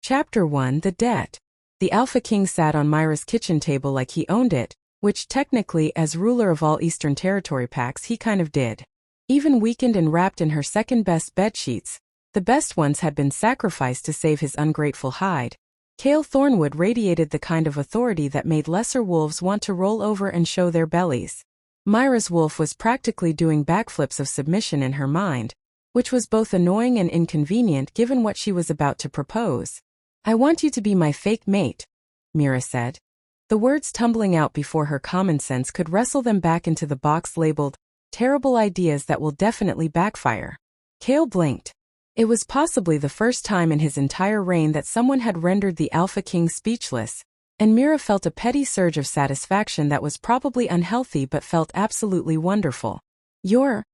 Chapter 1: The Debt. The Alpha King sat on Mira's kitchen table like he owned it, which technically, as ruler of all Eastern Territory packs, he kind of did. Even weakened and wrapped in her second-best bedsheets, the best ones had been sacrificed to save his ungrateful hide. Kael Thornwood radiated the kind of authority that made lesser wolves want to roll over and show their bellies. Mira's wolf was practically doing backflips of submission in her mind, which was both annoying and inconvenient given what she was about to propose. "I want you to be my fake mate," Mira said. The words tumbling out before her common sense could wrestle them back into the box labeled, "Terrible ideas that will definitely backfire." Kael blinked. It was possibly the first time in his entire reign that someone had rendered the Alpha King speechless, and Mira felt a petty surge of satisfaction that was probably unhealthy but felt absolutely wonderful. "You're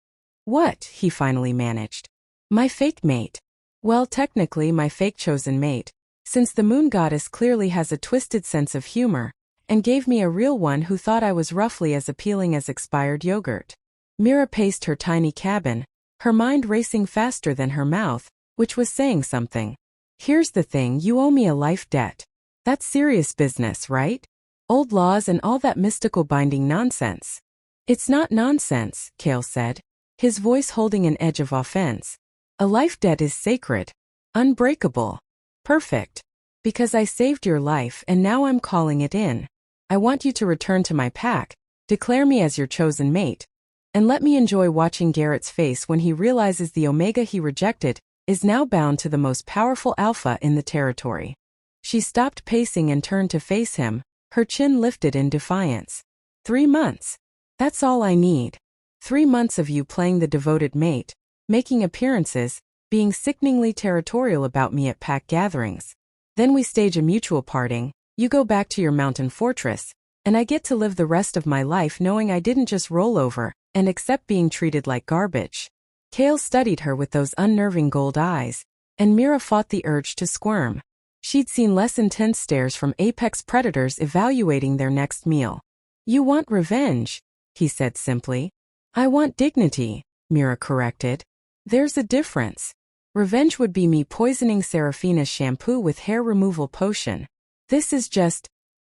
what?" he finally managed. "My fake mate. Well, technically my fake chosen mate, since the moon goddess clearly has a twisted sense of humor, and gave me a real one who thought I was roughly as appealing as expired yogurt." Mira paced her tiny cabin, her mind racing faster than her mouth, which was saying something. "Here's the thing, you owe me a life debt. That's serious business, right? Old laws and all that mystical binding nonsense." "It's not nonsense," Kael said, his voice holding an edge of offense. "A life debt is sacred. Unbreakable. Perfect. Because I saved your life and now I'm calling it in. I want you to return to my pack, declare me as your chosen mate, and let me enjoy watching Garrett's face when he realizes the Omega he rejected is now bound to the most powerful alpha in the territory." She stopped pacing and turned to face him, her chin lifted in defiance. 3 months. That's all I need. 3 months of you playing the devoted mate, making appearances, being sickeningly territorial about me at pack gatherings. Then we stage a mutual parting, you go back to your mountain fortress, and I get to live the rest of my life knowing I didn't just roll over and accept being treated like garbage. Kael studied her with those unnerving gold eyes, and Mira fought the urge to squirm. She'd seen less intense stares from apex predators evaluating their next meal. "You want revenge," he said simply. "I want dignity," Mira corrected. "There's a difference. Revenge would be me poisoning Seraphina's shampoo with hair removal potion. This is just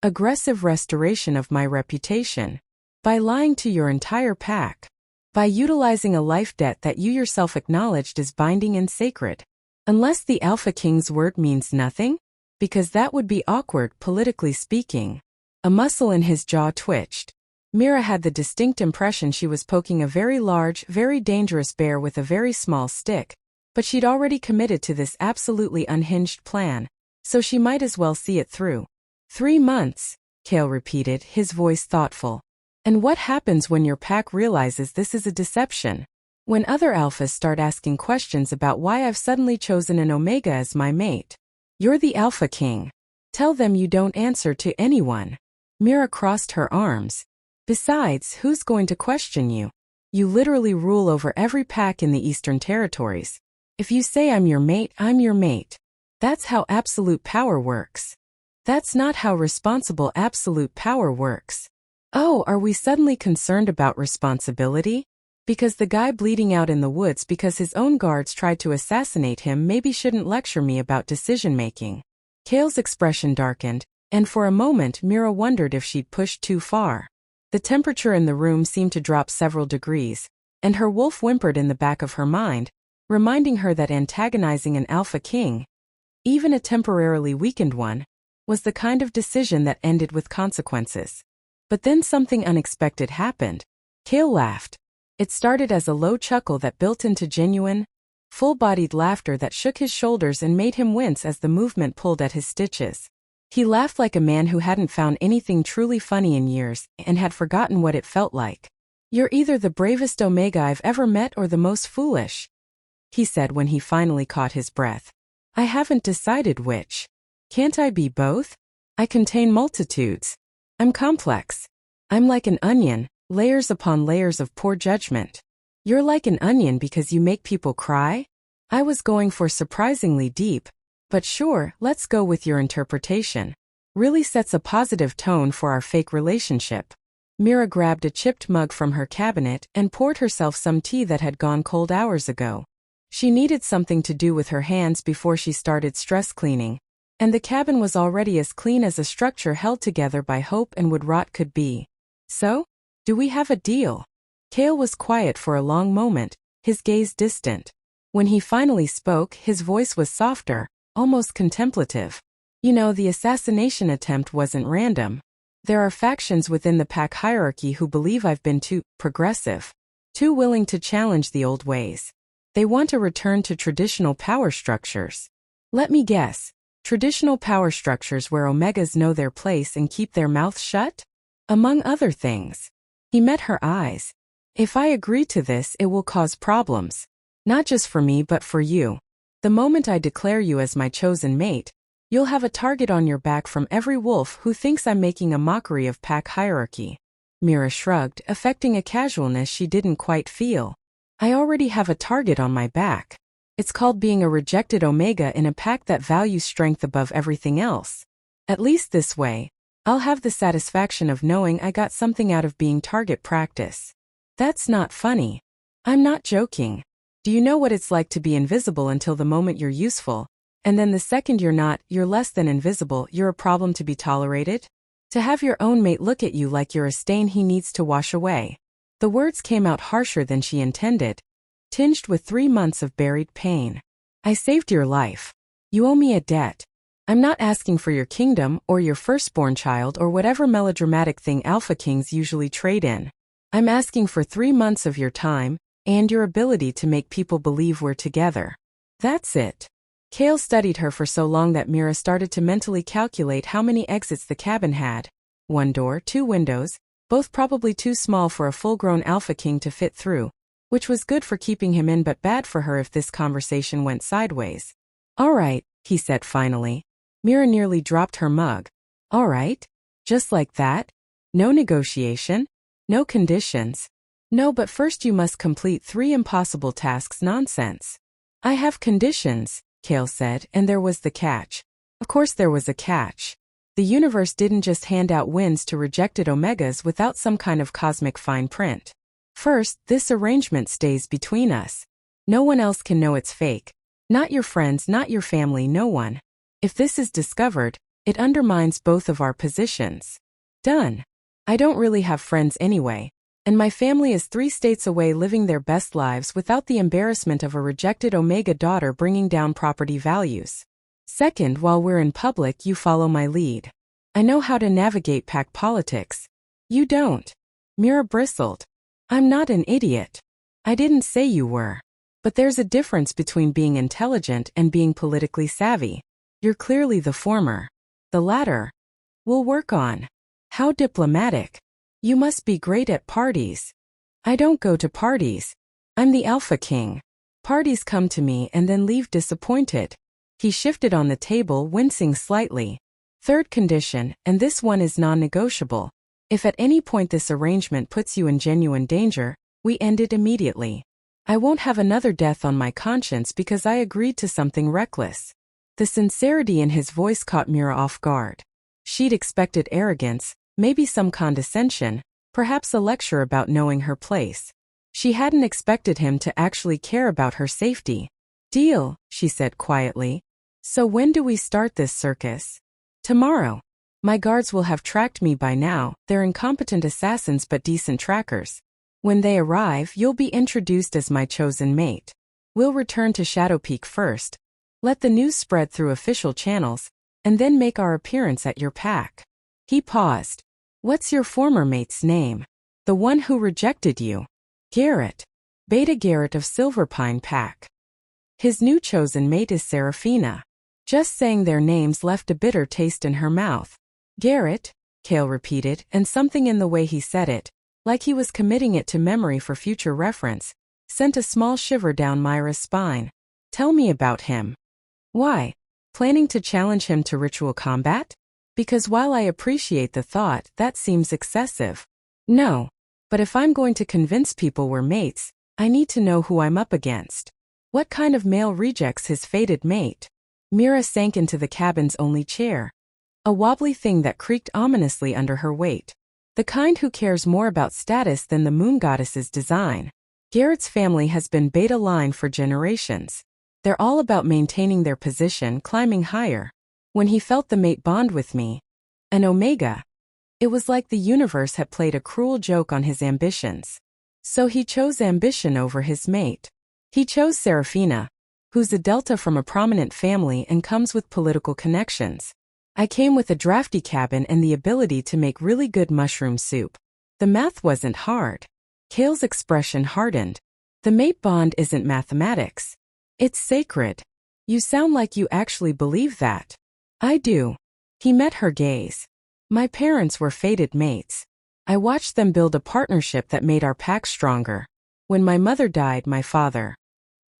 aggressive restoration of my reputation. By lying to your entire pack. By utilizing a life debt that you yourself acknowledged as binding and sacred. Unless the Alpha King's word means nothing? Because that would be awkward, politically speaking." A muscle in his jaw twitched. Mira had the distinct impression she was poking a very large, very dangerous bear with a very small stick, but she'd already committed to this absolutely unhinged plan, so she might as well see it through. 3 months, Kael repeated, his voice thoughtful. "And what happens when your pack realizes this is a deception? When other alphas start asking questions about why I've suddenly chosen an Omega as my mate? You're the Alpha King. Tell them you don't answer to anyone." Mira crossed her arms. "Besides, who's going to question you? You literally rule over every pack in the Eastern Territories. If you say I'm your mate, I'm your mate. That's how absolute power works. That's not how responsible absolute power works." "Oh, are we suddenly concerned about responsibility? Because the guy bleeding out in the woods because his own guards tried to assassinate him maybe shouldn't lecture me about decision-making." Kael's expression darkened, and for a moment Mira wondered if she'd pushed too far. The temperature in the room seemed to drop several degrees, and her wolf whimpered in the back of her mind, reminding her that antagonizing an Alpha King, even a temporarily weakened one, was the kind of decision that ended with consequences. But then something unexpected happened. Kael laughed. It started as a low chuckle that built into genuine, full-bodied laughter that shook his shoulders and made him wince as the movement pulled at his stitches. He laughed like a man who hadn't found anything truly funny in years and had forgotten what it felt like. "You're either the bravest Omega I've ever met or the most foolish," he said when he finally caught his breath. "I haven't decided which. Can't I be both? I contain multitudes. I'm complex. I'm like an onion, layers upon layers of poor judgment. You're like an onion because you make people cry?" I was going for surprisingly deep, but sure, let's go with your interpretation. Really sets a positive tone for our fake relationship. Mira grabbed a chipped mug from her cabinet and poured herself some tea that had gone cold hours ago. She needed something to do with her hands before she started stress cleaning, And the cabin was already as clean as a structure held together by hope and wood rot could be. So? Do we have a deal? Kael was quiet for a long moment, his gaze distant. When he finally spoke, his voice was softer, almost contemplative. You know, the assassination attempt wasn't random. There are factions within the pack hierarchy who believe I've been too progressive, too willing to challenge the old ways. They want a return to traditional power structures. Let me guess, traditional power structures where Omegas know their place and keep their mouths shut? Among other things. He met her eyes. If I agree to this, it will cause problems. Not just for me but for you. The moment I declare you as my chosen mate, you'll have a target on your back from every wolf who thinks I'm making a mockery of pack hierarchy. Mira shrugged, affecting a casualness she didn't quite feel. I already have a target on my back. It's called being a rejected Omega in a pack that values strength above everything else. At least this way, I'll have the satisfaction of knowing I got something out of being target practice. That's not funny. I'm not joking. Do you know what it's like to be invisible until the moment you're useful, and then the second you're not, you're less than invisible, you're a problem to be tolerated? To have your own mate look at you like you're a stain he needs to wash away. The words came out harsher than she intended, tinged with 3 months of buried pain. I saved your life. You owe me a debt. I'm not asking for your kingdom or your firstborn child or whatever melodramatic thing Alpha Kings usually trade in. I'm asking for 3 months of your time, and your ability to make people believe we're together. That's it. Kael studied her for so long that Mira started to mentally calculate how many exits the cabin had. 1 door, 2 windows, both probably too small for a full-grown Alpha King to fit through, which was good for keeping him in but bad for her if this conversation went sideways. All right, he said finally. Mira nearly dropped her mug. All right? Just like that? No negotiation? No conditions? No, but first you must complete 3 impossible tasks. Nonsense. I have conditions, Kael said, and there was the catch. Of course there was a catch. The universe didn't just hand out wins to rejected Omegas without some kind of cosmic fine print. First, this arrangement stays between us. No one else can know it's fake. Not your friends, not your family, no one. If this is discovered, it undermines both of our positions. Done. I don't really have friends anyway, and my family is 3 states away living their best lives without the embarrassment of a rejected Omega daughter bringing down property values. Second, while we're in public, you follow my lead. I know how to navigate pack politics. You don't. Mira bristled. I'm not an idiot. I didn't say you were. But there's a difference between being intelligent and being politically savvy. You're clearly the former. The latter, we'll work on. How diplomatic. You must be great at parties. I don't go to parties. I'm the Alpha King. Parties come to me and then leave disappointed. He shifted on the table, wincing slightly. Third condition, and this one is non-negotiable. If at any point this arrangement puts you in genuine danger, we end it immediately. I won't have another death on my conscience because I agreed to something reckless. The sincerity in his voice caught Mira off guard. She'd expected arrogance, maybe some condescension, perhaps a lecture about knowing her place. She hadn't expected him to actually care about her safety. Deal, she said quietly. So when do we start this circus? Tomorrow. My guards will have tracked me by now. They're incompetent assassins but decent trackers. When they arrive, you'll be introduced as my chosen mate. We'll return to Shadow Peak first. Let the news spread through official channels, and then make our appearance at your pack. He paused. What's your former mate's name? The one who rejected you. Garrett. Beta Garrett of Silverpine Pack. His new chosen mate is Seraphina. Just saying their names left a bitter taste in her mouth. Garrett, Kael repeated, and something in the way he said it, like he was committing it to memory for future reference, sent a small shiver down Mira's spine. Tell me about him. Why? Planning to challenge him to ritual combat? Because while I appreciate the thought, that seems excessive. No. But if I'm going to convince people we're mates, I need to know who I'm up against. What kind of male rejects his fated mate? Mira sank into the cabin's only chair. A wobbly thing that creaked ominously under her weight. The kind who cares more about status than the moon goddess's design. Garrett's family has been beta line for generations. They're all about maintaining their position, climbing higher. When he felt the mate bond with me, an Omega, it was like the universe had played a cruel joke on his ambitions. So he chose ambition over his mate. He chose Serafina, who's a Delta from a prominent family and comes with political connections. I came with a drafty cabin and the ability to make really good mushroom soup. The math wasn't hard. Kael's expression hardened. The mate bond isn't mathematics. It's sacred. You sound like you actually believe that. I do. He met her gaze. My parents were fated mates. I watched them build a partnership that made our pact stronger. When my mother died, my father,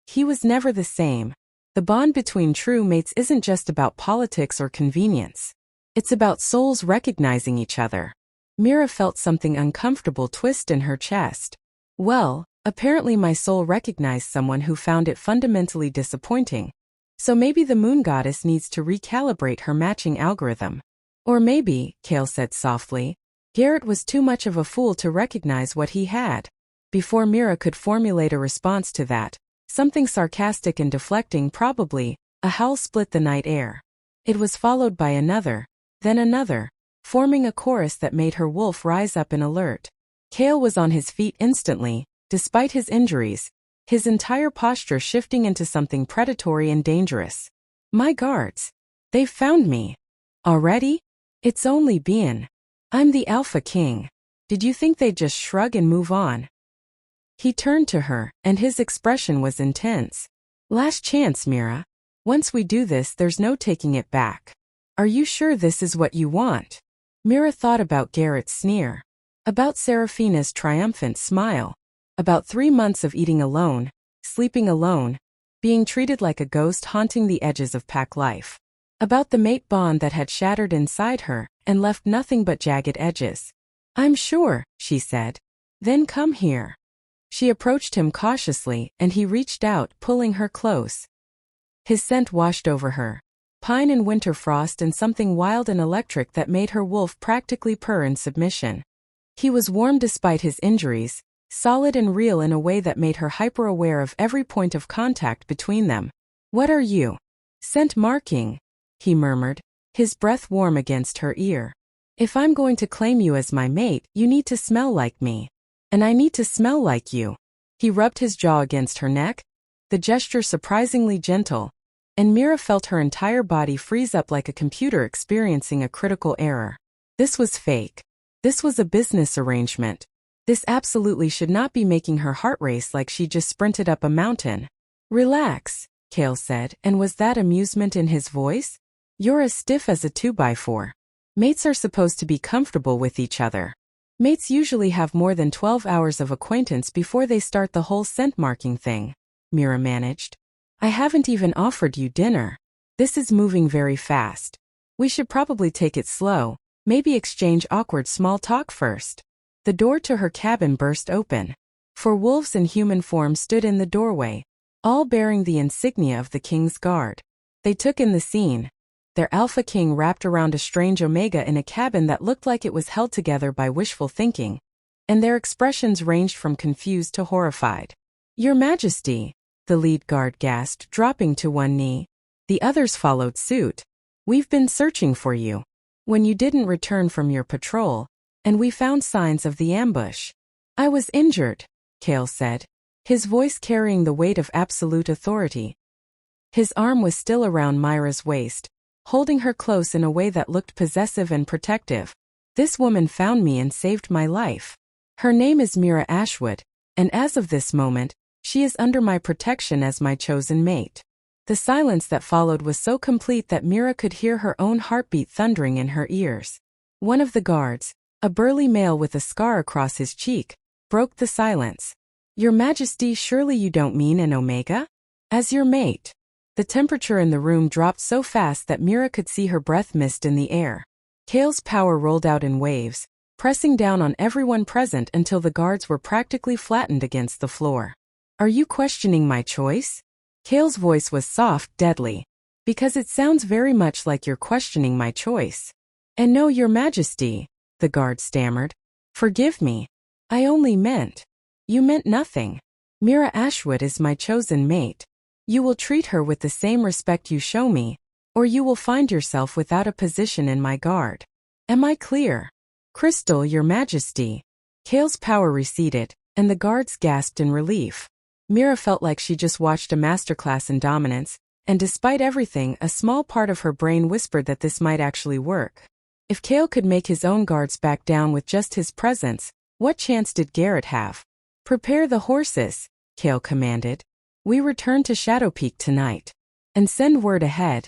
he was never the same. The bond between true mates isn't just about politics or convenience. It's about souls recognizing each other. Mira felt something uncomfortable twist in her chest. Well, apparently my soul recognized someone who found it fundamentally disappointing. So maybe the moon goddess needs to recalibrate her matching algorithm. Or maybe, Kael said softly, Garrett was too much of a fool to recognize what he had. Before Mira could formulate a response to that, something sarcastic and deflecting, probably, a howl split the night air. It was followed by another, then another, forming a chorus that made her wolf rise up in alert. Kael was on his feet instantly, despite his injuries, his entire posture shifting into something predatory and dangerous. My guards. They've found me. Already? It's only been. I'm the Alpha King. Did you think they'd just shrug and move on? He turned to her, and his expression was intense. Last chance, Mira. Once we do this, there's no taking it back. Are you sure this is what you want? Mira thought about Garrett's sneer. About Serafina's triumphant smile. About 3 months of eating alone, sleeping alone, being treated like a ghost haunting the edges of pack life. About the mate bond that had shattered inside her and left nothing but jagged edges. I'm sure, she said. Then come here. She approached him cautiously, and he reached out, pulling her close. His scent washed over her. Pine and winter frost and something wild and electric that made her wolf practically purr in submission. He was warm despite his injuries, solid and real in a way that made her hyper-aware of every point of contact between them. What are you? Scent marking, he murmured, his breath warm against her ear. If I'm going to claim you as my mate, you need to smell like me. And I need to smell like you. He rubbed his jaw against her neck, the gesture surprisingly gentle, and Mira felt her entire body freeze up like a computer experiencing a critical error. This was fake. This was a business arrangement. This absolutely should not be making her heart race like she just sprinted up a mountain. Relax, Kael said, and was that amusement in his voice? You're as stiff as a 2x4. Mates are supposed to be comfortable with each other. Mates usually have more than 12 hours of acquaintance before they start the whole scent marking thing, Mira managed. I haven't even offered you dinner. This is moving very fast. We should probably take it slow, maybe exchange awkward small talk first. The door to her cabin burst open. 4 wolves in human form stood in the doorway, all bearing the insignia of the king's guard. They took in the scene. Their Alpha King wrapped around a strange Omega in a cabin that looked like it was held together by wishful thinking, and their expressions ranged from confused to horrified. Your Majesty, the lead guard gasped, dropping to one knee. The others followed suit. We've been searching for you. When you didn't return from your patrol, and we found signs of the ambush. I was injured, Kael said, his voice carrying the weight of absolute authority. His arm was still around Mira's waist, holding her close in a way that looked possessive and protective. This woman found me and saved my life. Her name is Mira Ashwood, and as of this moment, she is under my protection as my chosen mate. The silence that followed was so complete that Mira could hear her own heartbeat thundering in her ears. One of the guards, a burly male with a scar across his cheek, broke the silence. Your Majesty, surely you don't mean an Omega? As your mate. The temperature in the room dropped so fast that Mira could see her breath mist in the air. Kael's power rolled out in waves, pressing down on everyone present until the guards were practically flattened against the floor. Are you questioning my choice? Kael's voice was soft, deadly. Because it sounds very much like you're questioning my choice. And no, Your Majesty, the guard stammered. Forgive me. I only meant. You meant nothing. Mira Ashwood is my chosen mate. You will treat her with the same respect you show me, or you will find yourself without a position in my guard. Am I clear? Crystal, Your Majesty. Kael's power receded, and the guards gasped in relief. Mira felt like she just watched a masterclass in dominance, and despite everything, a small part of her brain whispered that this might actually work. If Kael could make his own guards back down with just his presence, what chance did Garrett have? Prepare the horses, Kael commanded. We return to Shadow Peak tonight. And send word ahead.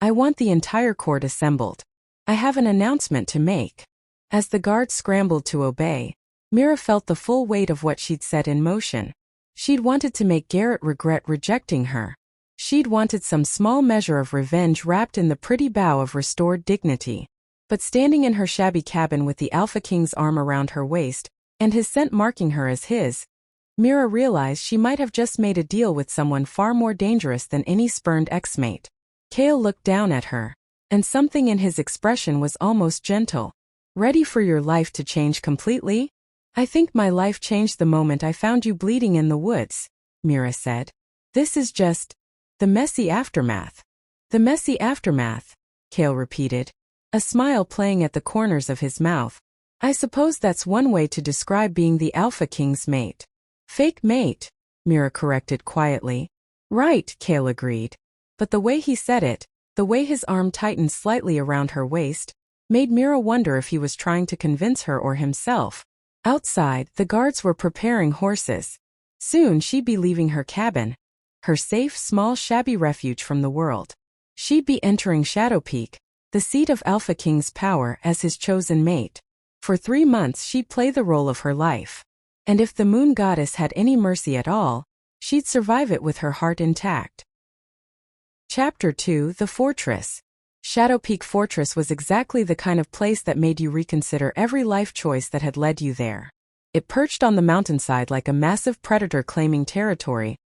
I want the entire court assembled. I have an announcement to make. As the guards scrambled to obey, Mira felt the full weight of what she'd set in motion. She'd wanted to make Garrett regret rejecting her. She'd wanted some small measure of revenge wrapped in the pretty bow of restored dignity. But standing in her shabby cabin with the Alpha King's arm around her waist, and his scent marking her as his, Mira realized she might have just made a deal with someone far more dangerous than any spurned ex-mate. Kael looked down at her, and something in his expression was almost gentle. Ready for your life to change completely? I think my life changed the moment I found you bleeding in the woods, Mira said. This is just the messy aftermath. The messy aftermath, Kael repeated, a smile playing at the corners of his mouth. I suppose that's one way to describe being the Alpha King's mate. Fake mate, Mira corrected quietly. Right, Kael agreed. But the way he said it, the way his arm tightened slightly around her waist, made Mira wonder if he was trying to convince her or himself. Outside, the guards were preparing horses. Soon she'd be leaving her cabin, her safe, small, shabby refuge from the world. She'd be entering Shadow Peak, the seat of Alpha King's power, as his chosen mate. For 3 months she'd play the role of her life. And if the moon goddess had any mercy at all, she'd survive it with her heart intact. Chapter 2: The Fortress. Shadow Peak Fortress was exactly the kind of place that made you reconsider every life choice that had led you there. It perched on the mountainside like a massive predator claiming territory,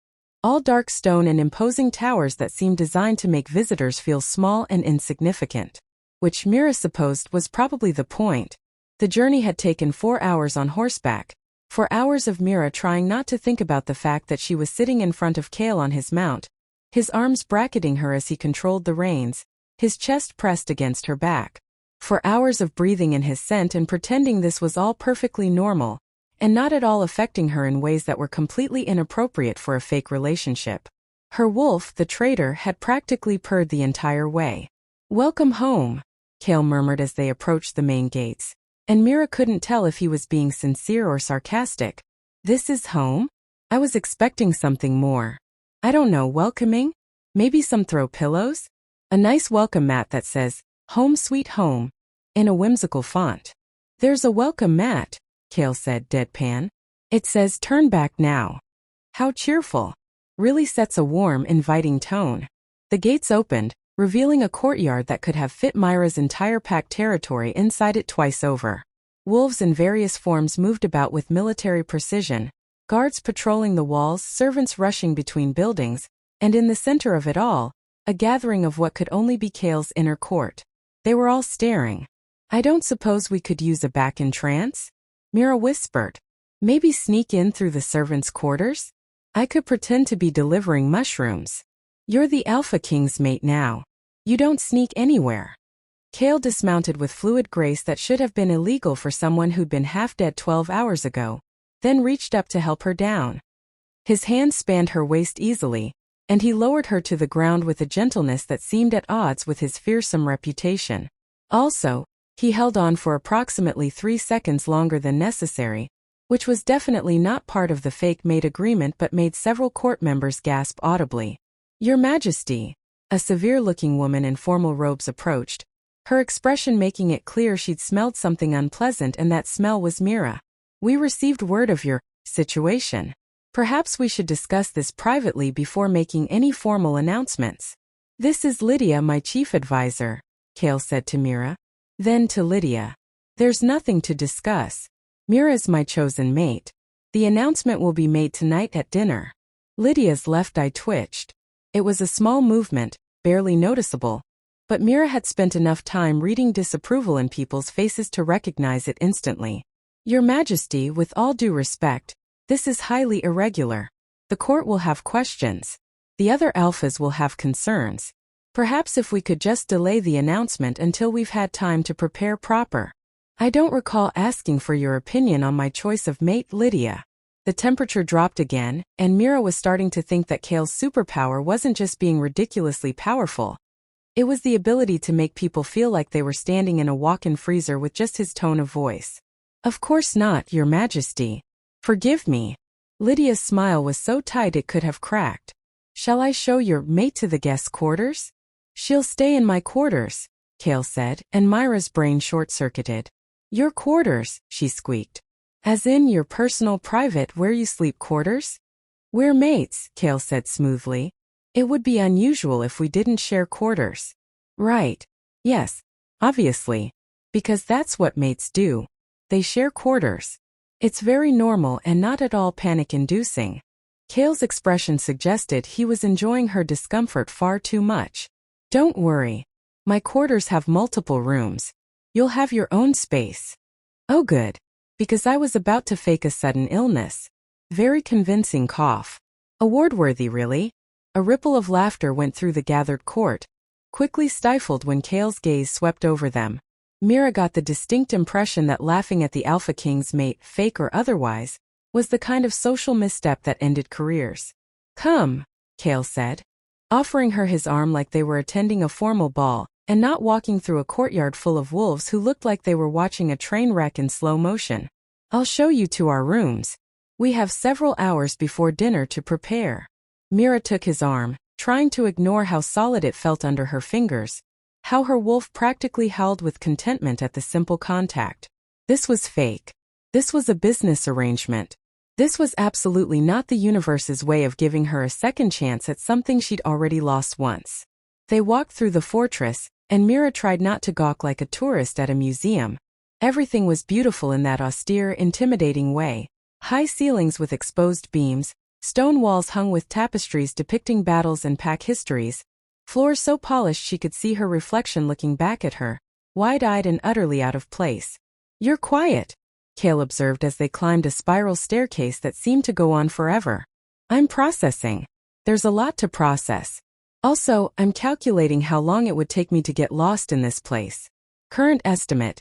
all dark stone and imposing towers that seemed designed to make visitors feel small and insignificant. Which Mira supposed was probably the point. The journey had taken 4 hours on horseback, 4 hours of Mira trying not to think about the fact that she was sitting in front of Kael on his mount, his arms bracketing her as he controlled the reins, his chest pressed against her back. 4 hours of breathing in his scent and pretending this was all perfectly normal, and not at all affecting her in ways that were completely inappropriate for a fake relationship. Her wolf, the traitor, had practically purred the entire way. Welcome home, Kael murmured as they approached the main gates, and Mira couldn't tell if he was being sincere or sarcastic. This is home? I was expecting something more. I don't know, welcoming? Maybe some throw pillows? A nice welcome mat that says, Home Sweet Home, in a whimsical font. There's a welcome mat, Kael said deadpan. It says turn back now. How cheerful. Really sets a warm, inviting tone. The gates opened, revealing a courtyard that could have fit Mira's entire packed territory inside it twice over. Wolves in various forms moved about with military precision, guards patrolling the walls, servants rushing between buildings, and in the center of it all, a gathering of what could only be Kael's inner court. They were all staring. I don't suppose we could use a back entrance? Mira whispered. Maybe sneak in through the servants' quarters? I could pretend to be delivering mushrooms. You're the Alpha King's mate now. You don't sneak anywhere. Kael dismounted with fluid grace that should have been illegal for someone who'd been half dead 12 hours ago, then reached up to help her down. His hand spanned her waist easily, and he lowered her to the ground with a gentleness that seemed at odds with his fearsome reputation. Also, he held on for approximately 3 seconds longer than necessary, which was definitely not part of the fake mate agreement but made several court members gasp audibly. Your Majesty, a severe-looking woman in formal robes approached, her expression making it clear she'd smelled something unpleasant, and that smell was Mira. We received word of your situation. Perhaps we should discuss this privately before making any formal announcements. This is Lydia, my chief advisor, Kael said to Mira. Then to Lydia. There's nothing to discuss. Mira's my chosen mate. The announcement will be made tonight at dinner. Lydia's left eye twitched. It was a small movement, barely noticeable, but Mira had spent enough time reading disapproval in people's faces to recognize it instantly. Your Majesty, with all due respect, this is highly irregular. The court will have questions. The other alphas will have concerns. Perhaps if we could just delay the announcement until we've had time to prepare proper. I don't recall asking for your opinion on my choice of mate, Lydia. The temperature dropped again, and Mira was starting to think that Kael's superpower wasn't just being ridiculously powerful. It was the ability to make people feel like they were standing in a walk-in freezer with just his tone of voice. Of course not, Your Majesty. Forgive me. Lydia's smile was so tight it could have cracked. Shall I show your mate to the guest quarters? She'll stay in my quarters, Kael said, and Mira's brain short-circuited. Your quarters, she squeaked. As in your personal private where you sleep quarters? We're mates, Kael said smoothly. It would be unusual if we didn't share quarters. Right. Yes, obviously. Because that's what mates do. They share quarters. It's very normal and not at all panic-inducing. Kael's expression suggested he was enjoying her discomfort far too much. Don't worry. My quarters have multiple rooms. You'll have your own space. Oh good. Because I was about to fake a sudden illness. Very convincing cough. Award-worthy, really. A ripple of laughter went through the gathered court, quickly stifled when Kael's gaze swept over them. Mira got the distinct impression that laughing at the Alpha King's mate, fake or otherwise, was the kind of social misstep that ended careers. Come, Kael said, offering her his arm like they were attending a formal ball, and not walking through a courtyard full of wolves who looked like they were watching a train wreck in slow motion. I'll show you to our rooms. We have several hours before dinner to prepare. Mira took his arm, trying to ignore how solid it felt under her fingers, how her wolf practically howled with contentment at the simple contact. This was fake. This was a business arrangement. This was absolutely not the universe's way of giving her a second chance at something she'd already lost once. They walked through the fortress, and Mira tried not to gawk like a tourist at a museum. Everything was beautiful in that austere, intimidating way. High ceilings with exposed beams, stone walls hung with tapestries depicting battles and pack histories, floors so polished she could see her reflection looking back at her, wide-eyed and utterly out of place. You're quiet, Kael observed as they climbed a spiral staircase that seemed to go on forever. I'm processing. There's a lot to process. Also, I'm calculating how long it would take me to get lost in this place. Current estimate.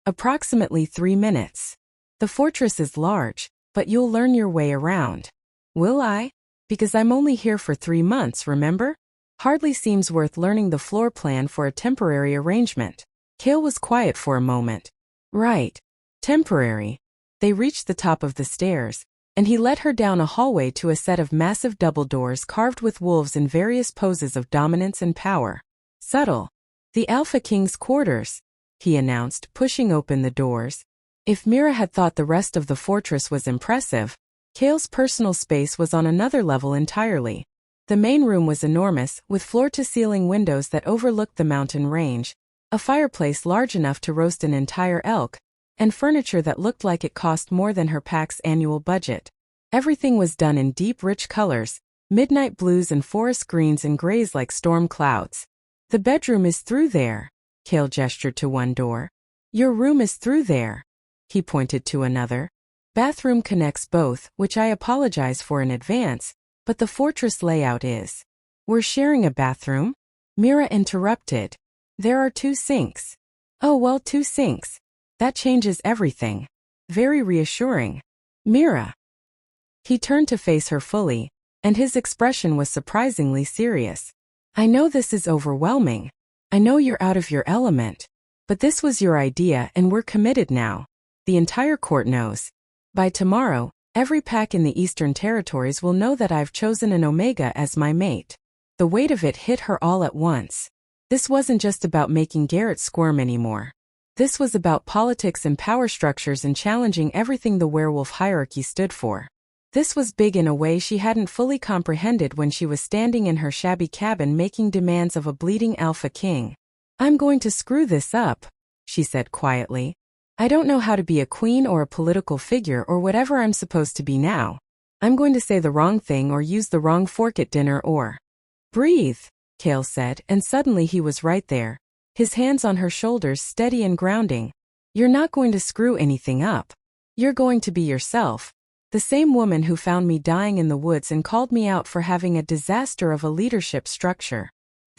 Approximately 3 minutes. The fortress is large, but you'll learn your way around. Will I? Because I'm only here for 3 months, remember? Hardly seems worth learning the floor plan for a temporary arrangement. Kael was quiet for a moment. Right. Temporary. They reached the top of the stairs, and he led her down a hallway to a set of massive double doors carved with wolves in various poses of dominance and power. Subtle. The Alpha King's quarters, he announced, pushing open the doors. If Mira had thought the rest of the fortress was impressive, Kael's personal space was on another level entirely. The main room was enormous, with floor-to-ceiling windows that overlooked the mountain range, a fireplace large enough to roast an entire elk, and furniture that looked like it cost more than her pack's annual budget. Everything was done in deep, rich colors, midnight blues and forest greens and grays like storm clouds. The bedroom is through there, Kael gestured to one door. Your room is through there. He pointed to another. Bathroom connects both, which I apologize for in advance, but the fortress layout is. We're sharing a bathroom? Mira interrupted. There are 2 sinks. Oh well, 2 sinks. That changes everything. Very reassuring. Mira. He turned to face her fully, and his expression was surprisingly serious. I know this is overwhelming. I know you're out of your element. But this was your idea and we're committed now. The entire court knows. By tomorrow, every pack in the Eastern Territories will know that I've chosen an Omega as my mate. The weight of it hit her all at once. This wasn't just about making Garrett squirm anymore. This was about politics and power structures and challenging everything the werewolf hierarchy stood for. This was big in a way she hadn't fully comprehended when she was standing in her shabby cabin making demands of a bleeding Alpha King. I'm going to screw this up, she said quietly. I don't know how to be a queen or a political figure or whatever I'm supposed to be now. I'm going to say the wrong thing or use the wrong fork at dinner or... Breathe, Kael said, and suddenly he was right there, his hands on her shoulders steady and grounding. You're not going to screw anything up. You're going to be yourself. The same woman who found me dying in the woods and called me out for having a disaster of a leadership structure.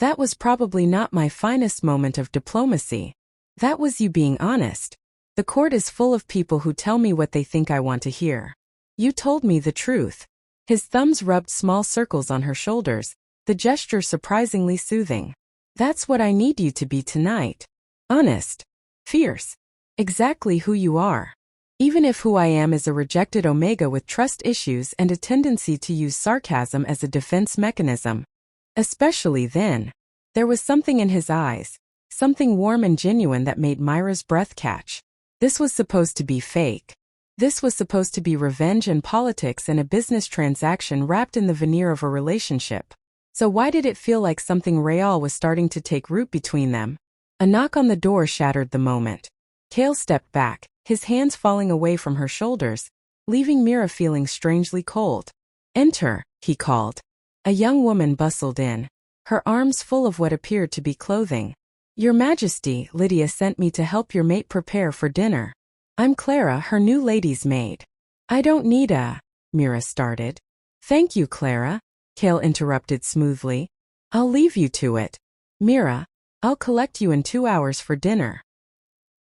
That was probably not my finest moment of diplomacy. That was you being honest. The court is full of people who tell me what they think I want to hear. You told me the truth. His thumbs rubbed small circles on her shoulders, the gesture surprisingly soothing. That's what I need you to be tonight. Honest. Fierce. Exactly who you are. Even if who I am is a rejected Omega with trust issues and a tendency to use sarcasm as a defense mechanism. Especially then. There was something in his eyes, something warm and genuine that made Mira's breath catch. This was supposed to be fake. This was supposed to be revenge and politics and a business transaction wrapped in the veneer of a relationship. So why did it feel like something real was starting to take root between them? A knock on the door shattered the moment. Kael stepped back, his hands falling away from her shoulders, leaving Mira feeling strangely cold. Enter, he called. A young woman bustled in, her arms full of what appeared to be clothing. Your Majesty, Lydia sent me to help your mate prepare for dinner. I'm Clara, her new lady's maid. I don't need a... Mira started. Thank you, Clara, Kael interrupted smoothly. I'll leave you to it. Mira, I'll collect you in 2 hours for dinner.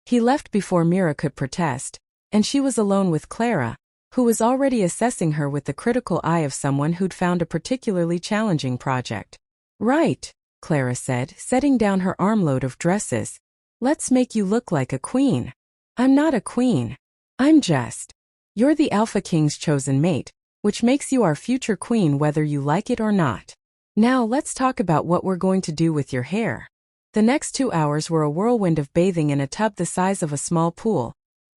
He left before Mira could protest, and she was alone with Clara, who was already assessing her with the critical eye of someone who'd found a particularly challenging project. Right, Clara said, setting down her armload of dresses. Let's make you look like a queen. I'm not a queen. I'm just. You're the Alpha King's chosen mate, which makes you our future queen whether you like it or not. Now let's talk about what we're going to do with your hair. The next 2 hours were a whirlwind of bathing in a tub the size of a small pool,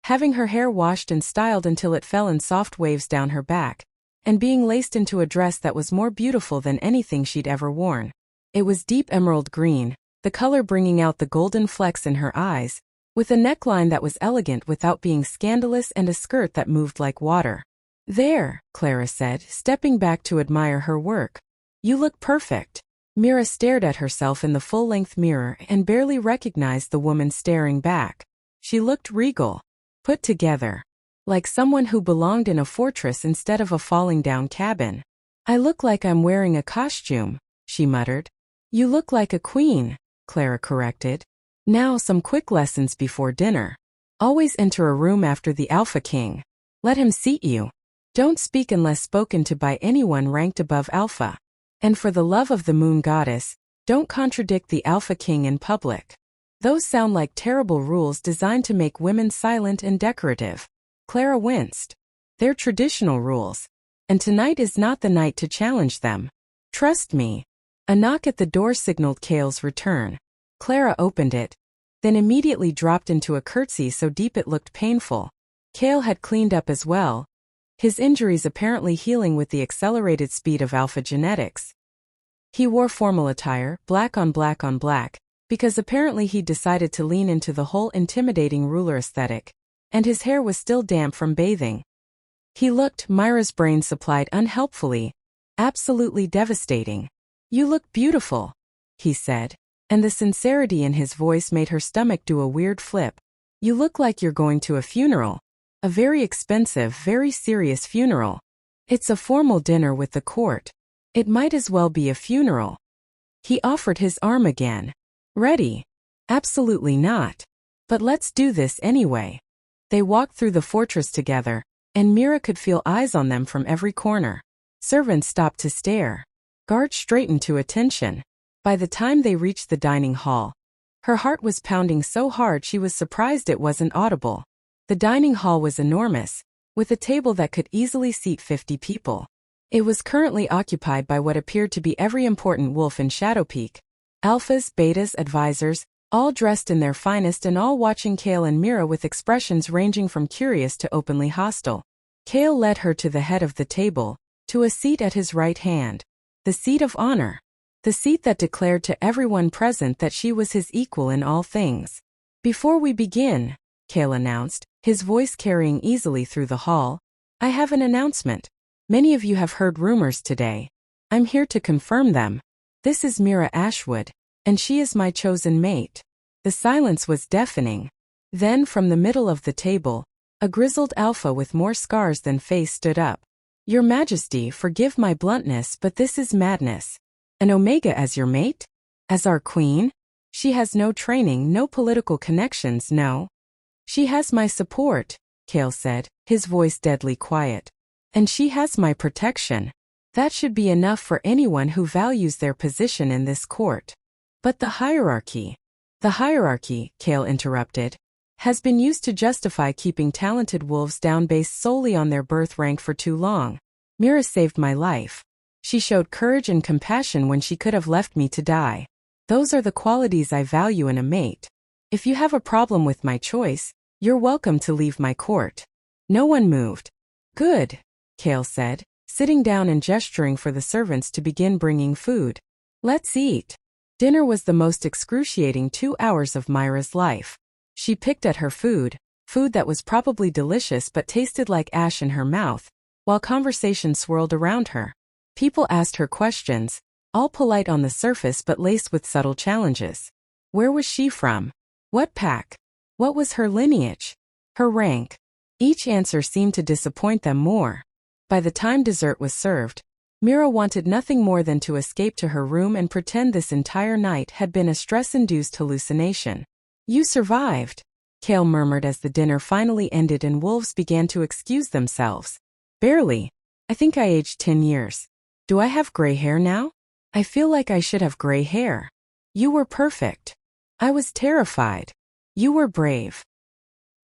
having her hair washed and styled until it fell in soft waves down her back, and being laced into a dress that was more beautiful than anything she'd ever worn. It was deep emerald green, the color bringing out the golden flecks in her eyes, with a neckline that was elegant without being scandalous and a skirt that moved like water. There, Clara said, stepping back to admire her work. You look perfect. Mira stared at herself in the full-length mirror and barely recognized the woman staring back. She looked regal, put together, like someone who belonged in a fortress instead of a falling-down cabin. I look like I'm wearing a costume, she muttered. You look like a queen, Clara corrected. Now some quick lessons before dinner. Always enter a room after the Alpha King. Let him seat you. Don't speak unless spoken to by anyone ranked above Alpha. And for the love of the moon goddess, don't contradict the Alpha King in public. Those sound like terrible rules designed to make women silent and decorative. Clara winced. They're traditional rules. And tonight is not the night to challenge them. Trust me. A knock at the door signaled Kael's return. Clara opened it, then immediately dropped into a curtsy so deep it looked painful. Kael had cleaned up as well, his injuries apparently healing with the accelerated speed of alpha genetics. He wore formal attire, black on black on black, because apparently he'd decided to lean into the whole intimidating ruler aesthetic, and his hair was still damp from bathing. He looked, Mira's brain supplied unhelpfully, absolutely devastating. You look beautiful, he said, and the sincerity in his voice made her stomach do a weird flip. You look like you're going to a funeral. A very expensive, very serious funeral. It's a formal dinner with the court. It might as well be a funeral. He offered his arm again. Ready? Absolutely not. But let's do this anyway. They walked through the fortress together, and Mira could feel eyes on them from every corner. Servants stopped to stare. Guards straightened to attention. By the time they reached the dining hall, her heart was pounding so hard she was surprised it wasn't audible. The dining hall was enormous, with a table that could easily seat 50 people. It was currently occupied by what appeared to be every important wolf in Shadowpeak. Alphas, betas, advisors, all dressed in their finest and all watching Kael and Mira with expressions ranging from curious to openly hostile. Kael led her to the head of the table, to a seat at his right hand. The seat of honor. The seat that declared to everyone present that she was his equal in all things. Before we begin, Kael announced, his voice carrying easily through the hall, I have an announcement. Many of you have heard rumors today. I'm here to confirm them. This is Mira Ashwood, and she is my chosen mate. The silence was deafening. Then from the middle of the table, a grizzled alpha with more scars than face stood up. Your Majesty, forgive my bluntness, but this is madness. An Omega as your mate? As our queen? She has no training, no political connections, no. She has my support, Kael said, his voice deadly quiet. And she has my protection. That should be enough for anyone who values their position in this court. But the hierarchy, Kael interrupted, has been used to justify keeping talented wolves down based solely on their birth rank for too long. Mira saved my life. She showed courage and compassion when she could have left me to die. Those are the qualities I value in a mate. If you have a problem with my choice, you're welcome to leave my court. No one moved. Good, Kael said, sitting down and gesturing for the servants to begin bringing food. Let's eat. Dinner was the most excruciating 2 hours of Mira's life. She picked at her food that was probably delicious but tasted like ash in her mouth, while conversation swirled around her. People asked her questions, all polite on the surface but laced with subtle challenges. Where was she from? What pack? What was her lineage? Her rank? Each answer seemed to disappoint them more. By the time dessert was served, Mira wanted nothing more than to escape to her room and pretend this entire night had been a stress-induced hallucination. You survived, Kael murmured as the dinner finally ended and wolves began to excuse themselves. Barely. I think I aged 10 years. Do I have gray hair now? I feel like I should have gray hair. You were perfect. I was terrified. You were brave.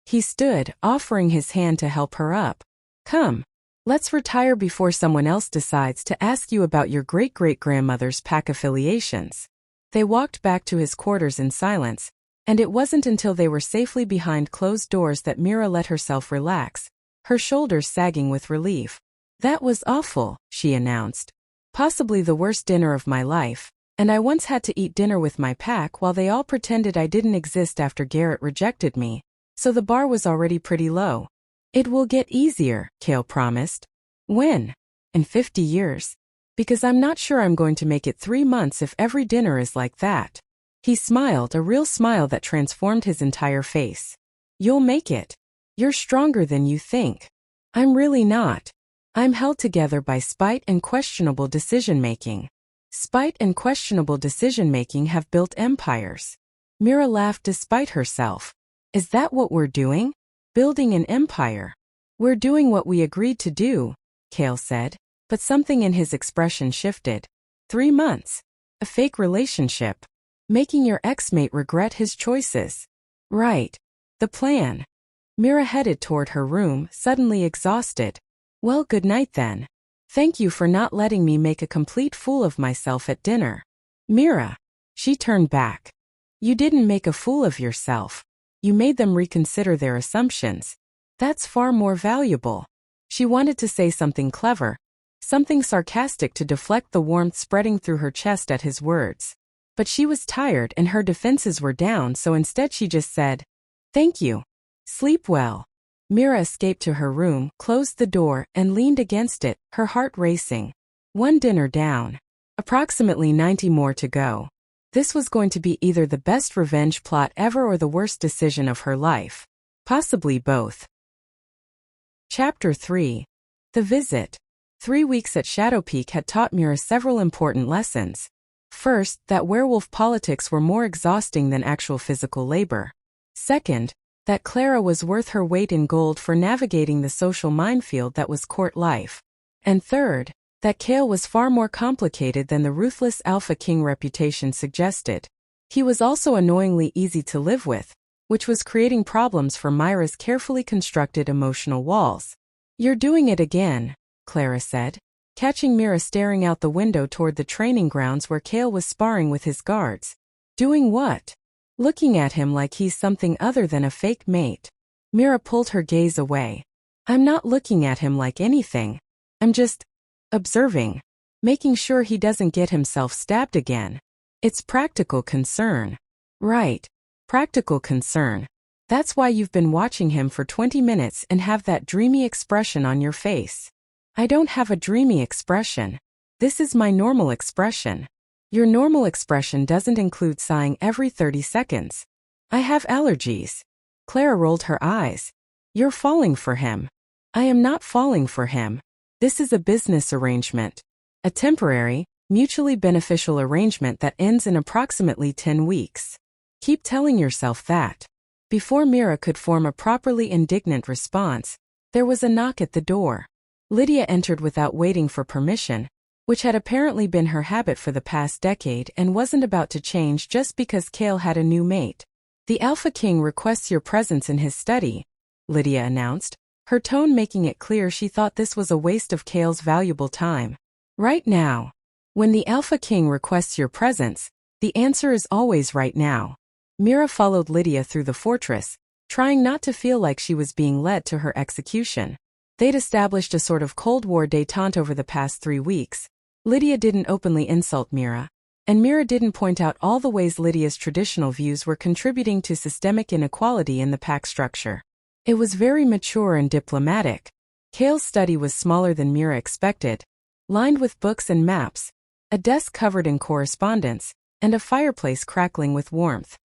He stood, offering his hand to help her up. Come. Let's retire before someone else decides to ask you about your great-great-grandmother's pack affiliations. They walked back to his quarters in silence, and it wasn't until they were safely behind closed doors that Mira let herself relax, her shoulders sagging with relief. That was awful, she announced. Possibly the worst dinner of my life, and I once had to eat dinner with my pack while they all pretended I didn't exist after Garrett rejected me, so the bar was already pretty low. It will get easier, Kael promised. When? In 50 years. Because I'm not sure I'm going to make it 3 months if every dinner is like that. He smiled, a real smile that transformed his entire face. You'll make it. You're stronger than you think. I'm really not. I'm held together by spite and questionable decision-making. Spite and questionable decision-making have built empires. Mira laughed despite herself. Is that what we're doing? Building an empire. We're doing what we agreed to do, Kael said, but something in his expression shifted. 3 months. A fake relationship. Making your ex-mate regret his choices. Right. The plan. Mira headed toward her room, suddenly exhausted. Well, good night then. Thank you for not letting me make a complete fool of myself at dinner. Mira. She turned back. You didn't make a fool of yourself. You made them reconsider their assumptions. That's far more valuable. She wanted to say something clever, something sarcastic to deflect the warmth spreading through her chest at his words. But she was tired and her defenses were down, so instead she just said, Thank you. Sleep well. Mira escaped to her room, closed the door, and leaned against it, her heart racing. 1 dinner down. Approximately 90 more to go. This was going to be either the best revenge plot ever or the worst decision of her life. Possibly both. Chapter 3. The Visit. 3 weeks at Shadow Peak had taught Mira several important lessons. First, that werewolf politics were more exhausting than actual physical labor. Second, that Clara was worth her weight in gold for navigating the social minefield that was court life. And third, that Kael was far more complicated than the ruthless Alpha King reputation suggested. He was also annoyingly easy to live with, which was creating problems for Mira's carefully constructed emotional walls. You're doing it again, Clara said, catching Mira staring out the window toward the training grounds where Kael was sparring with his guards. Doing what? Looking at him like he's something other than a fake mate. Mira pulled her gaze away. I'm not looking at him like anything. I'm just observing, making sure he doesn't get himself stabbed again. It's practical concern. Right. Practical concern. That's why you've been watching him for 20 minutes and have that dreamy expression on your face. I don't have a dreamy expression. This is my normal expression. Your normal expression doesn't include sighing every 30 seconds. I have allergies. Clara rolled her eyes. You're falling for him. I am not falling for him. This is a business arrangement. A temporary, mutually beneficial arrangement that ends in approximately 10 weeks. Keep telling yourself that. Before Mira could form a properly indignant response, there was a knock at the door. Lydia entered without waiting for permission, which had apparently been her habit for the past decade and wasn't about to change just because Kael had a new mate. "The Alpha King requests your presence in his study," Lydia announced, her tone making it clear she thought this was a waste of Kael's valuable time. "Right now." When the Alpha King requests your presence, the answer is always right now. Mira followed Lydia through the fortress, trying not to feel like she was being led to her execution. They'd established a sort of Cold War détente over the past 3 weeks. Lydia didn't openly insult Mira, and Mira didn't point out all the ways Lydia's traditional views were contributing to systemic inequality in the pack structure. It was very mature and diplomatic. Kael's study was smaller than Mira expected, lined with books and maps, a desk covered in correspondence, and a fireplace crackling with warmth.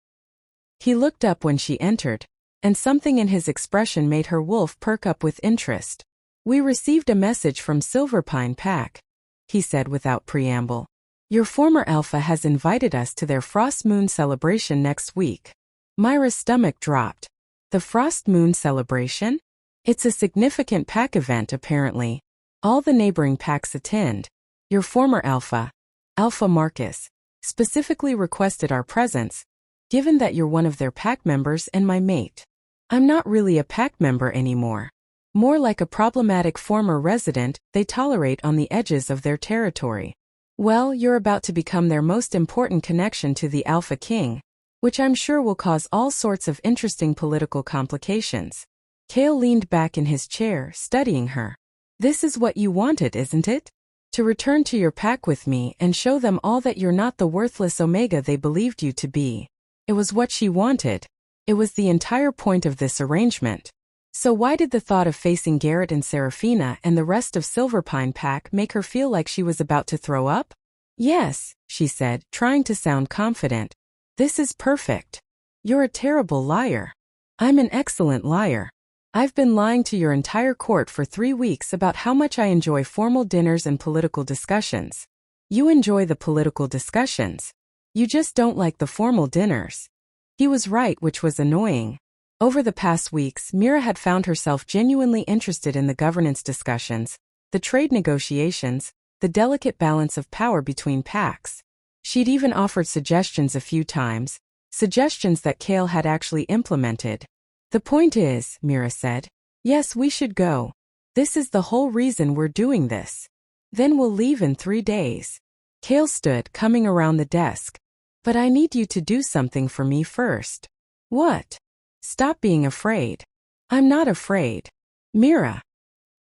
He looked up when she entered, and something in his expression made her wolf perk up with interest. "We received a message from Silverpine Pack," he said without preamble. "Your former Alpha has invited us to their Frost Moon celebration next week." Mira's stomach dropped. The Frost Moon celebration? It's a significant pack event apparently. All the neighboring packs attend. Your former Alpha, Alpha Marcus, specifically requested our presence, given that you're one of their pack members and my mate. I'm not really a pack member anymore. More like a problematic former resident they tolerate on the edges of their territory. Well, you're about to become their most important connection to the Alpha King, which I'm sure will cause all sorts of interesting political complications. Kael leaned back in his chair, studying her. "This is what you wanted, isn't it? To return to your pack with me and show them all that you're not the worthless Omega they believed you to be." It was what she wanted. It was the entire point of this arrangement. So why did the thought of facing Garrett and Seraphina and the rest of Silverpine Pack make her feel like she was about to throw up? "Yes," she said, trying to sound confident. "This is perfect. You're a terrible liar." "I'm an excellent liar. I've been lying to your entire court for 3 weeks about how much I enjoy formal dinners and political discussions. You enjoy the political discussions. You just don't like the formal dinners." He was right, which was annoying. Over the past weeks, Mira had found herself genuinely interested in the governance discussions, the trade negotiations, the delicate balance of power between packs. She'd even offered suggestions a few times, suggestions that Kael had actually implemented. "The point is," Mira said, "yes, we should go. This is the whole reason we're doing this. Then we'll leave in 3 days. Kael stood, coming around the desk. "But I need you to do something for me first." "What?" "Stop being afraid." "I'm not afraid." "Mira."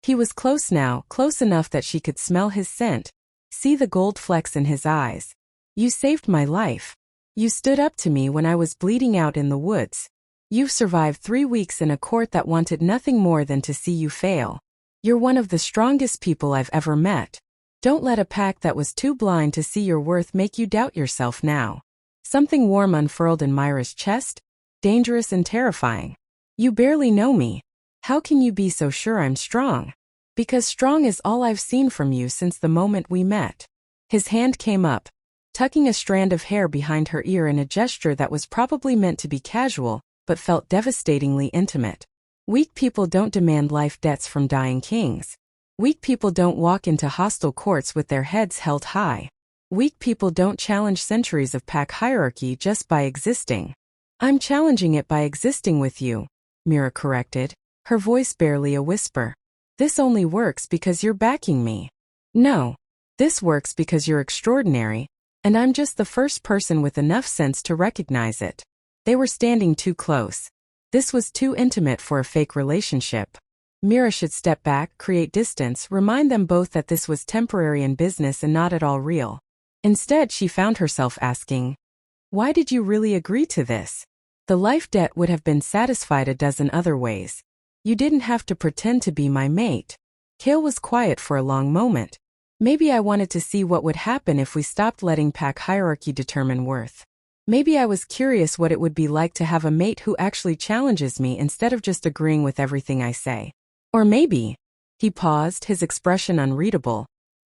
He was close now, close enough that she could smell his scent, see the gold flecks in his eyes. "You saved my life. You stood up to me when I was bleeding out in the woods. You've survived 3 weeks in a court that wanted nothing more than to see you fail. You're one of the strongest people I've ever met. Don't let a pack that was too blind to see your worth make you doubt yourself now." Something warm unfurled in Mira's chest, dangerous and terrifying. "You barely know me. How can you be so sure I'm strong?" "Because strong is all I've seen from you since the moment we met." His hand came up, tucking a strand of hair behind her ear in a gesture that was probably meant to be casual, but felt devastatingly intimate. Weak people don't demand life debts from dying kings. Weak people don't walk into hostile courts with their heads held high. Weak people don't challenge centuries of pack hierarchy just by existing. "I'm challenging it by existing with you," Mira corrected, her voice barely a whisper. "This only works because you're backing me." "No. This works because you're extraordinary, and I'm just the first person with enough sense to recognize it." They were standing too close. This was too intimate for a fake relationship. Mira should step back, create distance, remind them both that this was temporary in business and not at all real. Instead, she found herself asking, "Why did you really agree to this? The life debt would have been satisfied a dozen other ways. You didn't have to pretend to be my mate." Kael was quiet for a long moment. "Maybe I wanted to see what would happen if we stopped letting pack hierarchy determine worth. Maybe I was curious what it would be like to have a mate who actually challenges me instead of just agreeing with everything I say. Or maybe," he paused, his expression unreadable,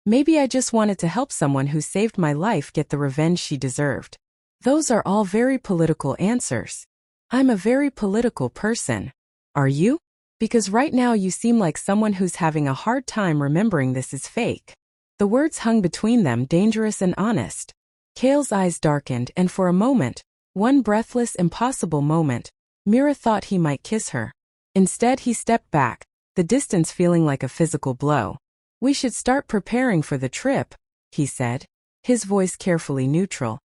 Maybe I just wanted to help someone who saved my life get the revenge she deserved. Those are all very political answers. I'm a very political person. Are you? Because right now you seem like someone who's having a hard time remembering this is fake. The words hung between them, dangerous and honest. Kael's eyes darkened, and for a moment, one breathless, impossible moment, Mira thought he might kiss her. Instead, he stepped back, the distance feeling like a physical blow. We should start preparing for the trip, he said, his voice carefully neutral.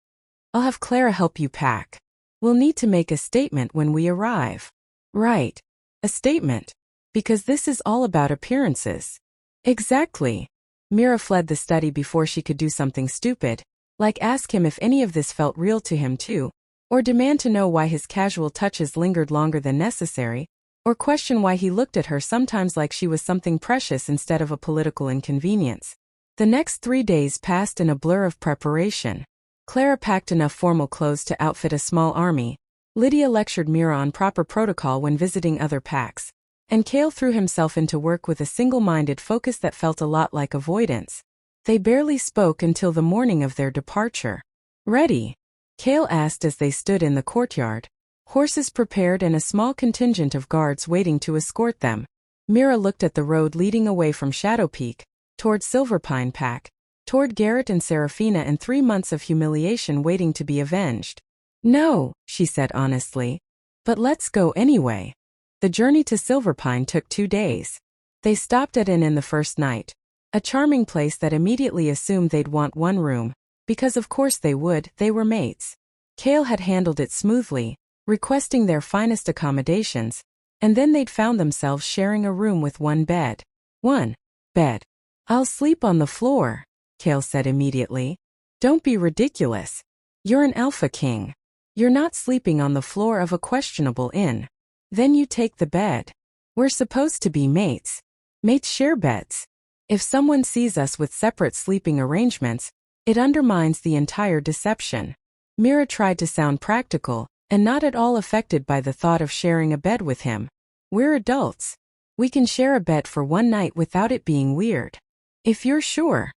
I'll have Clara help you pack. We'll need to make a statement when we arrive. Right. A statement. Because this is all about appearances. Exactly. Mira fled the study before she could do something stupid, like ask him if any of this felt real to him too, or demand to know why his casual touches lingered longer than necessary, or question why he looked at her sometimes like she was something precious instead of a political inconvenience. The next 3 days passed in a blur of preparation. Clara packed enough formal clothes to outfit a small army. Lydia lectured Mira on proper protocol when visiting other packs. And Kael threw himself into work with a single-minded focus that felt a lot like avoidance. They barely spoke until the morning of their departure. Ready? Kael asked as they stood in the courtyard. Horses prepared and a small contingent of guards waiting to escort them. Mira looked at the road leading away from Shadow Peak, toward Silverpine Pack, toward Garrett and Seraphina, and 3 months of humiliation waiting to be avenged. No, she said honestly. But let's go anyway. The journey to Silverpine took 2 days. They stopped at an inn the first night. A charming place that immediately assumed they'd want one room, because of course they would, they were mates. Kael had handled it smoothly, requesting their finest accommodations, and then they'd found themselves sharing a room with one bed. One bed. I'll sleep on the floor, Kael said immediately. Don't be ridiculous. You're an Alpha King. You're not sleeping on the floor of a questionable inn. Then you take the bed. We're supposed to be mates. Mates share beds. If someone sees us with separate sleeping arrangements, it undermines the entire deception. Mira tried to sound practical, and not at all affected by the thought of sharing a bed with him. We're adults. We can share a bed for one night without it being weird. If you're sure.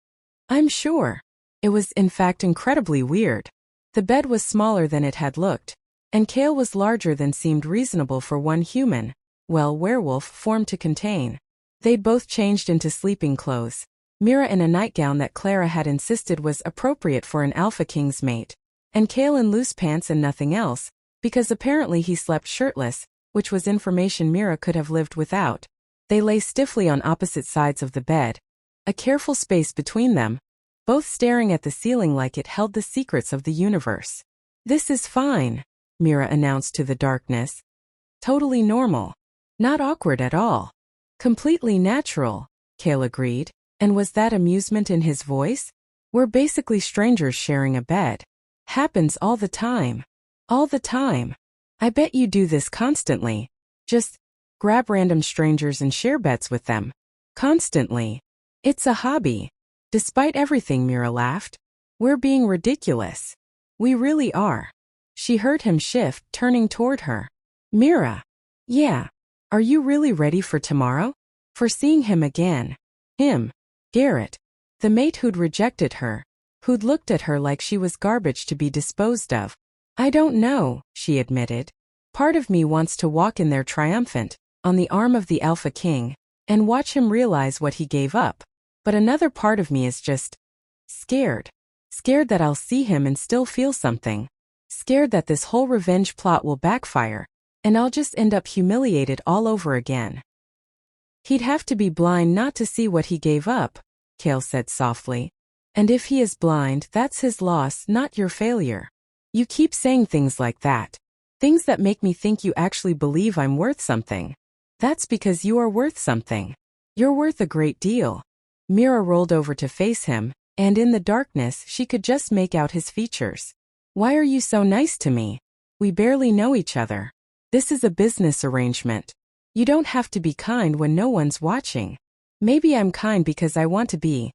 I'm sure. It was in fact incredibly weird. The bed was smaller than it had looked, and Kael was larger than seemed reasonable for one human, well, werewolf form to contain. They'd both changed into sleeping clothes. Mira in a nightgown that Clara had insisted was appropriate for an Alpha King's mate, and Kael in loose pants and nothing else, because apparently he slept shirtless, which was information Mira could have lived without. They lay stiffly on opposite sides of the bed, a careful space between them, both staring at the ceiling like it held the secrets of the universe. This is fine, Mira announced to the darkness. Totally normal. Not awkward at all. Completely natural, Kael agreed. And was that amusement in his voice? We're basically strangers sharing a bed. Happens all the time. All the time. I bet you do this constantly. Just grab random strangers and share beds with them. Constantly. It's a hobby. Despite everything, Mira laughed. We're being ridiculous. We really are. She heard him shift, turning toward her. Mira. Yeah. Are you really ready for tomorrow? For seeing him again? Him. Garrett. The mate who'd rejected her. Who'd looked at her like she was garbage to be disposed of. I don't know, she admitted. Part of me wants to walk in there triumphant, on the arm of the Alpha King, and watch him realize what he gave up. But another part of me is just scared. Scared that I'll see him and still feel something. Scared that this whole revenge plot will backfire, and I'll just end up humiliated all over again. He'd have to be blind not to see what he gave up, Kael said softly. And if he is blind, that's his loss, not your failure. You keep saying things like that. Things that make me think you actually believe I'm worth something. That's because you are worth something. You're worth a great deal. Mira rolled over to face him, and in the darkness she could just make out his features. Why are you so nice to me? We barely know each other. This is a business arrangement. You don't have to be kind when no one's watching. Maybe I'm kind because I want to be.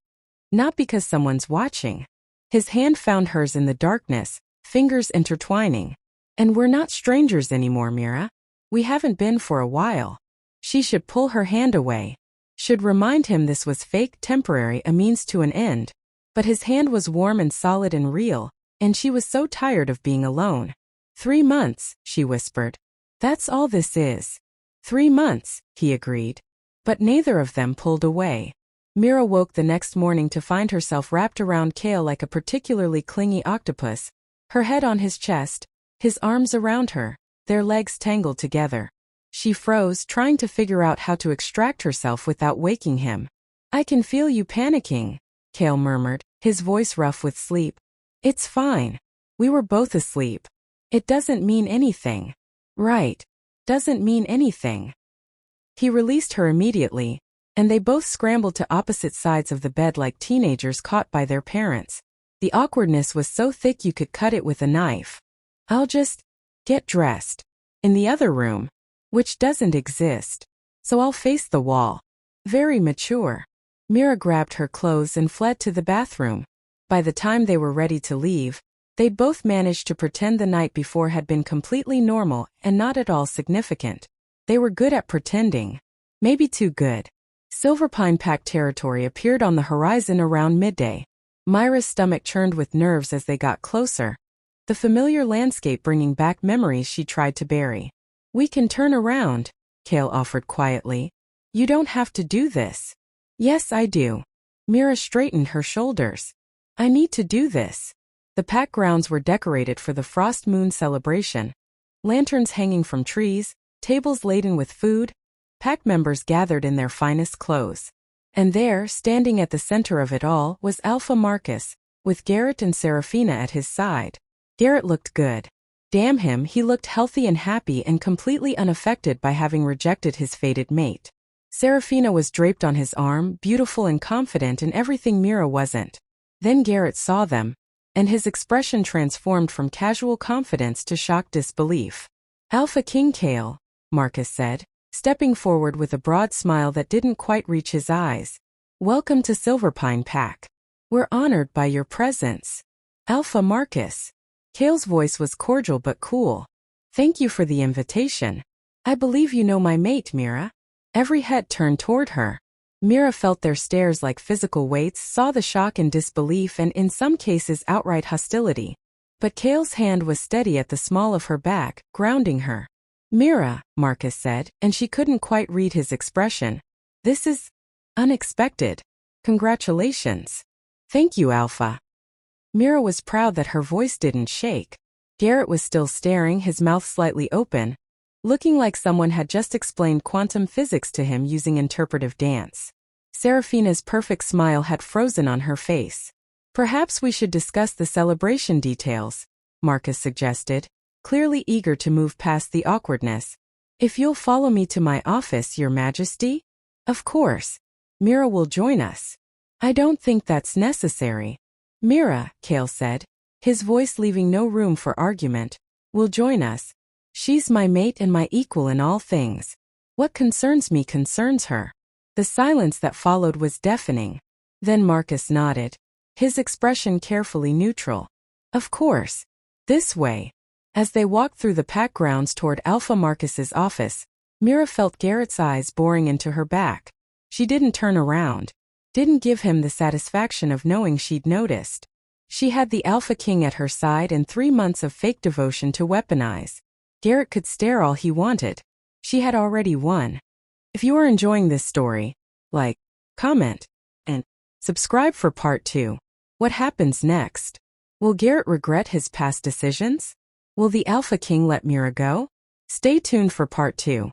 Not because someone's watching. His hand found hers in the darkness, fingers intertwining. And we're not strangers anymore, Mira. We haven't been for a while. She should pull her hand away. should remind him this was fake, temporary, a means to an end. But his hand was warm and solid and real, and she was so tired of being alone. 3 months, she whispered. That's all this is. 3 months, he agreed. But neither of them pulled away. Mira woke the next morning to find herself wrapped around Kael like a particularly clingy octopus, her head on his chest, his arms around her, their legs tangled together. She froze, trying to figure out how to extract herself without waking him. I can feel you panicking, Kael murmured, his voice rough with sleep. It's fine. We were both asleep. It doesn't mean anything. Right. Doesn't mean anything. He released her immediately, and they both scrambled to opposite sides of the bed like teenagers caught by their parents. The awkwardness was so thick you could cut it with a knife. I'll just get dressed. In the other room, which doesn't exist. So I'll face the wall. Very mature. Mira grabbed her clothes and fled to the bathroom. By the time they were ready to leave, they'd both managed to pretend the night before had been completely normal and not at all significant. They were good at pretending. Maybe too good. Silverpine Pack territory appeared on the horizon around midday. Mira's stomach churned with nerves as they got closer, the familiar landscape bringing back memories she tried to bury. We can turn around, Kael offered quietly. You don't have to do this. Yes, I do. Mira straightened her shoulders. I need to do this. The pack grounds were decorated for the Frost Moon celebration. Lanterns hanging from trees, tables laden with food, pack members gathered in their finest clothes. And there, standing at the center of it all, was Alpha Marcus, with Garrett and Seraphina at his side. Garrett looked good. Damn him, he looked healthy and happy and completely unaffected by having rejected his fated mate. Seraphina was draped on his arm, beautiful and confident in everything Mira wasn't. Then Garrett saw them, and his expression transformed from casual confidence to shocked disbelief. Alpha King Kael, Marcus said, stepping forward with a broad smile that didn't quite reach his eyes. Welcome to Silverpine Pack. We're honored by your presence. Alpha Marcus. Kael's voice was cordial but cool. Thank you for the invitation. I believe you know my mate, Mira. Every head turned toward her. Mira felt their stares like physical weights, saw the shock and disbelief and in some cases outright hostility. But Kael's hand was steady at the small of her back, grounding her. Mira, Marcus said, and she couldn't quite read his expression. This is unexpected. Congratulations. Thank you, Alpha. Mira was proud that her voice didn't shake. Garrett was still staring, his mouth slightly open, looking like someone had just explained quantum physics to him using interpretive dance. Seraphina's perfect smile had frozen on her face. Perhaps we should discuss the celebration details, Marcus suggested, clearly eager to move past the awkwardness. If you'll follow me to my office, Your Majesty? Of course. Mira will join us. I don't think that's necessary. Mira, Kael said, his voice leaving no room for argument, will join us. She's my mate and my equal in all things. What concerns me concerns her. The silence that followed was deafening. Then Marcus nodded, his expression carefully neutral. Of course. This way. As they walked through the pack grounds toward Alpha Marcus's office, Mira felt Garrett's eyes boring into her back. She didn't turn around. Didn't give him the satisfaction of knowing she'd noticed. She had the Alpha King at her side and 3 months of fake devotion to weaponize. Garrett could stare all he wanted. She had already won. If you are enjoying this story, like, comment, and subscribe for part 2. What happens next? Will Garrett regret his past decisions? Will the Alpha King let Mira go? Stay tuned for part 2.